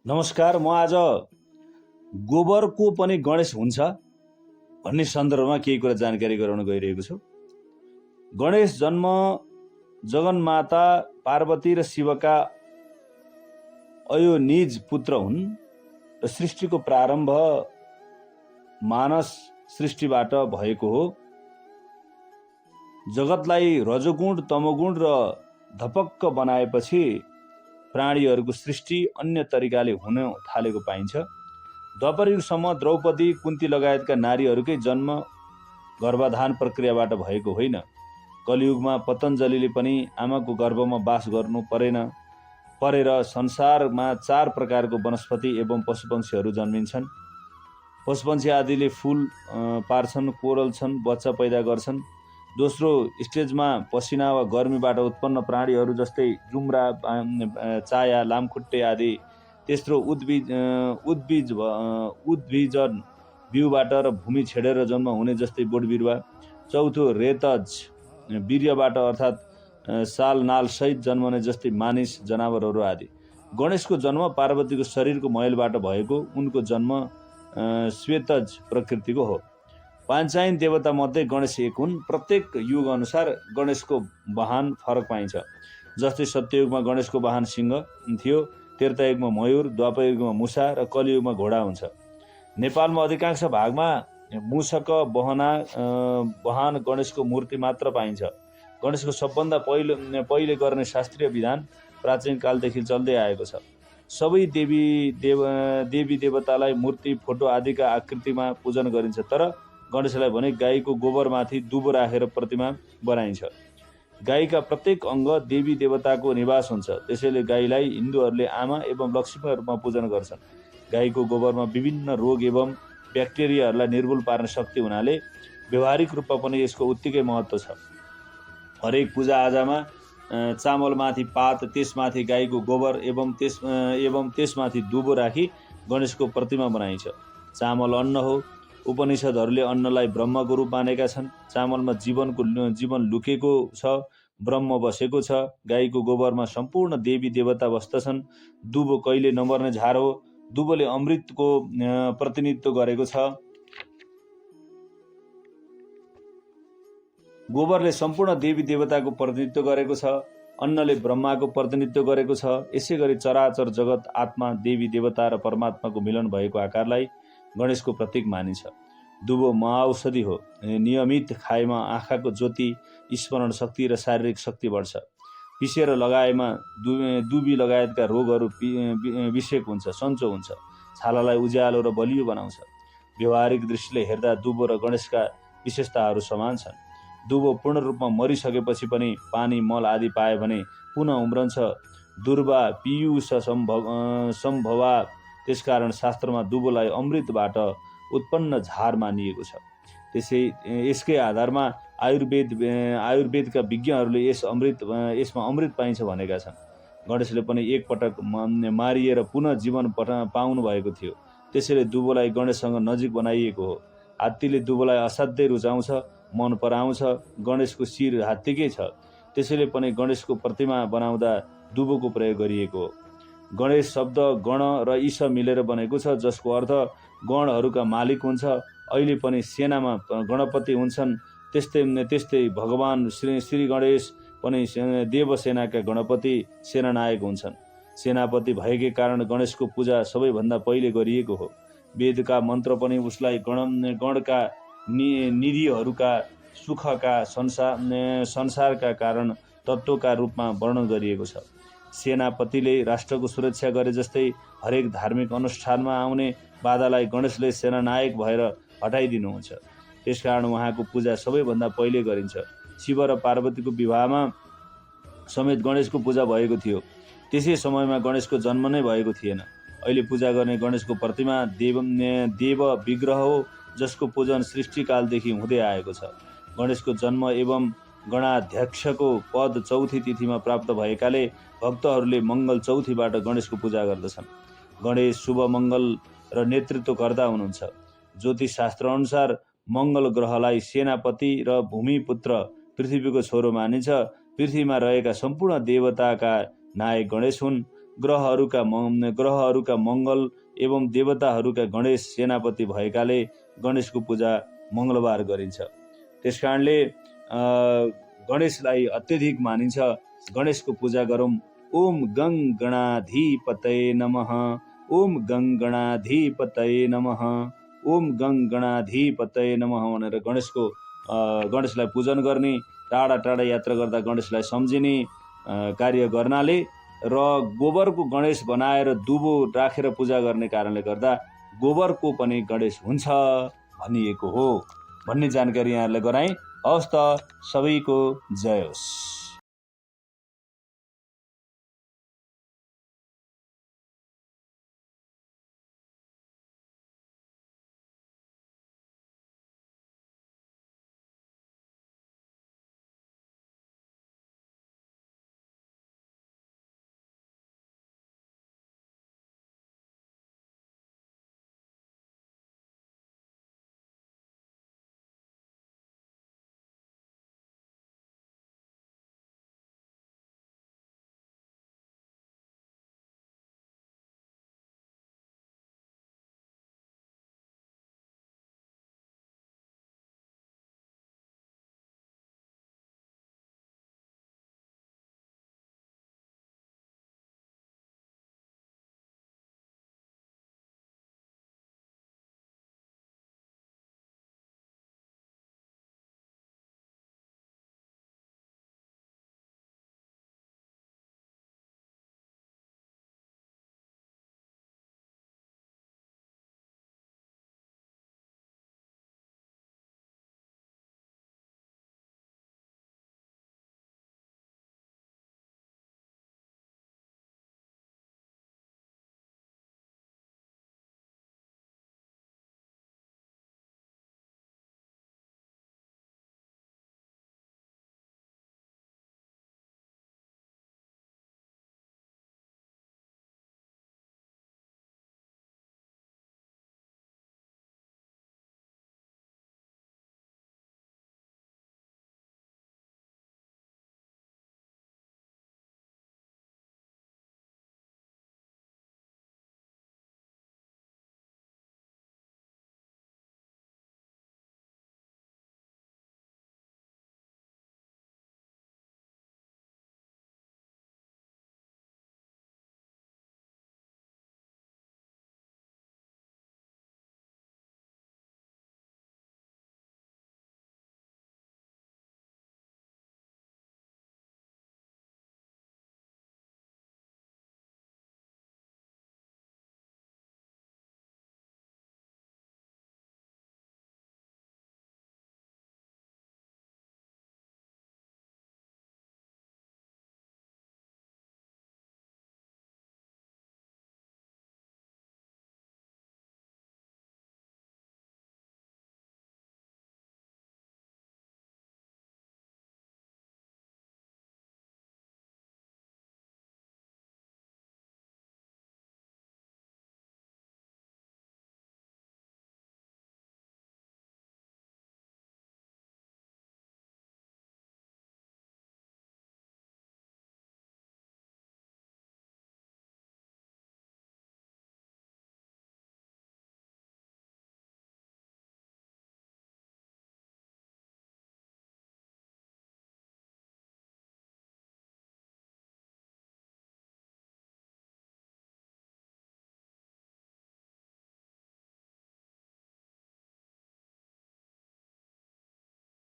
नमस्कार। म आज गोबरको पनि गणेश हुन्छ भन्ने सन्दर्भमा केही कुरा जानकारी गराउन गइरहेको छु। गणेश जन्म जगन्माता पार्वती र शिवका अयोनिज पुत्र हुन् र सृष्टिको प्रारम्भ मानस सृष्टिबाट भएको हो। जगतलाई रजोगुण तमोगुण र धपक्क बनाएपछि प्राणीहरूको सृष्टि अन्य तरिकाले हुन थालेको पाइन्छ। द्वापर युगसम्म द्रौपदी कुन्ती लगायतका नारीहरूकै जन्म गर्भाधान प्रक्रियाबाट भएको होइन। कलियुगमा पतञ्जलिले पनि आमाको गर्भमा वास गर्नु परेर संसारमा 4 प्रकारको वनस्पति एवं पशुपक्षीहरू जन्मिन्छन्। पशुपक्षी आदिले फूल पार्छन्, कोरल्छन्, बच्चा पैदा गर्छन्। दोस्रो स्टेजमा पसिना वा गर्मीबाट उत्पन्न प्राणीहरू जस्तै जुम्रा, चाया, लामखुट्टे आदि। तेस्रो उद्भिजन बिउबाट र भूमि छेडेर जन्म हुने जस्तै बोट बिरुवा। चौथो रेतज वीर्यबाट अर्थात् साल नाल सहित जन्मने जस्तै मानिस, जनावरहरू आदि। गणेशको जन्म पार्वतीको शरीरको मैलबाट भएको। उनको जन्म श्वेतज प्रकृतिको हो। पाञ्चायन देवता मध्ये गणेश एक हुन्। प्रत्येक युग अनुसार गणेशको वाहन फरक पाइन्छ। जस्तै सत्ययुगमा गणेशको वाहन सिंह थियो, त्रेतायुगमा मयूर, द्वापर युगमा मुसा र कलियुगमा घोडा हुन्छ। नेपालमा अधिकांश भागमा मूषक वाहन गणेशको मूर्ति मात्र पाइन्छ। गणेशको सबभन्दा पहिले गर्ने शास्त्रीय विधान प्राचीन कालदेखि चल्दै आएको छ। सबै देवी देवतालाई मूर्ति, फोटो आदिका आकृतिमा पूजन गरिन्छ, तर गणेशलाई भने गाईको गोबरमाथि दुबो राखेर प्रतिमा बनाइन्छ। गाईका प्रत्येक अङ्ग देवी देवताको निवास हुन्छ। त्यसैले गाईलाई हिन्दूहरूले आमा एवं लक्ष्मीका रूपमा पूजन गर्छन्। गाईको गोबरमा विभिन्न रोग एवं ब्याक्टेरियाहरूलाई निर्मूल पार्ने शक्ति हुनाले व्यवहारिक रूपमा पनि यसको उत्तिकै महत्त्व छ। हरेक पूजाआजामा चामलमाथि पात, त्यसमाथि गाईको गोबर एवं त्यसमाथि दुबो राखी गणेशको प्रतिमा बनाइन्छ। चामल अन्न हो। उपनिषदहरूले अन्नलाई ब्रह्मको रूप मानेका छन्। चामलमा जीवन लुकेको छ, ब्रह्म बसेको छ। गाईको गोबरमा सम्पूर्ण देवी देवता बस्दछन्। दुबो कहिले नमर्ने झार हो। दुबोले अमृतको प्रतिनिधित्व गरेको छ। गोबरले सम्पूर्ण देवी देवताको प्रतिनिधित्व गरेको छ। अन्नले ब्रह्माको प्रतिनिधित्व गरेको छ। यसै गरी चराचर जगत आत्मा, देवी देवता र परमात्माको मिलन भएको आकारलाई गणेशको प्रतीक मानिन्छ। दुबो महाऔषधि हो। नियमित खाएमा आँखाको ज्योति, स्मरण शक्ति र शारीरिक शक्ति बढ्छ। पिसेर लगाएमा दुबी लगायतका रोगहरू विषेक हुन्छ, सन्चो हुन्छ। छालालाई उज्यालो र बलियो बनाउँछ। व्यवहारिक दृष्टिले हेर्दा दुबो र गणेशका विशेषताहरू समान छन्। दुबो पूर्ण रूपमा मरिसकेपछि पनि पानी, मल आदि पाए भने पुनः उम्रन्छ। दुर्वा पीयूष सम्भवा। त्यसकारण शास्त्रमा दुबोलाई अमृतबाट उत्पन्न झार मानिएको छ। यसकै आधारमा आयुर्वेदका विज्ञहरूले यसमा अमृत पाइन्छ भनेका छन्। गणेशले पनि एकपटक मारिएर पुनः जीवन पाउनु भएको थियो। त्यसैले दुबोलाई गणेशसँग नजिक बनाइएको हो। हात्तीले दुबोलाई असाध्यै रुचाउँछ, मन पराउँछ। गणेशको शिर हात्तीकै छ। त्यसैले पनि गणेशको प्रतिमा बनाउँदा दुबोको प्रयोग गरिएको हो। गणेश शब्द गण र ईश मिलेर बनेको छ, जसको अर्थ गणहरूका मालिक हुन्छ। अहिले पनि सेनामा गणपति हुन्छन्। त्यस्तै भगवान श्री गणेश पनि देवसेनाका गणपति, सेनानायक हुन्छन्। सेनापति भएकै कारण गणेशको पूजा सबैभन्दा पहिले गरिएको हो। वेदका मन्त्र पनि उसलाई गणका निधिहरूका, सुखका, संसारका कारण तत्त्वका रूपमा वर्णन गरिएको छ। सेनापतिले राष्ट्रको सुरक्षा गरे जस्तै हरेक धार्मिक अनुष्ठानमा आउने बाधालाई गणेशले सेनानायक भएर हटाइदिनुहुन्छ। त्यसकारण उहाँको पूजा सबैभन्दा पहिले गरिन्छ। शिव र पार्वतीको विवाहमा समेत गणेशको पूजा भएको थियो। त्यसै समयमा गणेशको जन्म नै भएको थिएन। अहिले पूजा गर्ने गणेशको प्रतिमा देव विग्रह हो, जसको पूजन सृष्टिकालदेखि हुँदै आएको छ। गणेशको जन्म एवं गणाध्यक्षको पद चौथी तिथिमा प्राप्त भएकाले भक्तहरूले मङ्गल चौथीबाट गणेशको पूजा गर्दछन्। गणेश शुभ मङ्गल र नेतृत्वकर्ता हुनुहुन्छ। ज्योतिष शास्त्र अनुसार मङ्गल ग्रहलाई सेनापति र भूमिपुत्र पृथ्वीको छोरो मानिन्छ। पृथ्वीमा रहेका सम्पूर्ण देवताका नायक गणेश हुन्। ग्रहहरूका मङ्गल एवं देवताहरूका गणेश सेनापति भएकाले गणेशको पूजा मङ्गलबार गरिन्छ। त्यसकारणले गणेशलाई अत्यधिक मानिन्छ। गणेशको पूजा गरौँ। ओम गङ गणाधिपतये नमः। ओम गङ गणाधिपतये नमः। ओम गङ गणाधिपतये नमः भनेर गणेशलाई पूजन गर्ने, टाढा टाढा यात्रा गर्दा गणेशलाई सम्झिने कार्य गर्नाले र गोबरको गणेश बनाएर दुबो राखेर पूजा गर्ने कारणले गर्दा गोबरको पनि गणेश हुन्छ भनिएको हो भन्ने जानकारी यहाँहरूलाई गराएँ। हवस् त, सबैको जय होस्।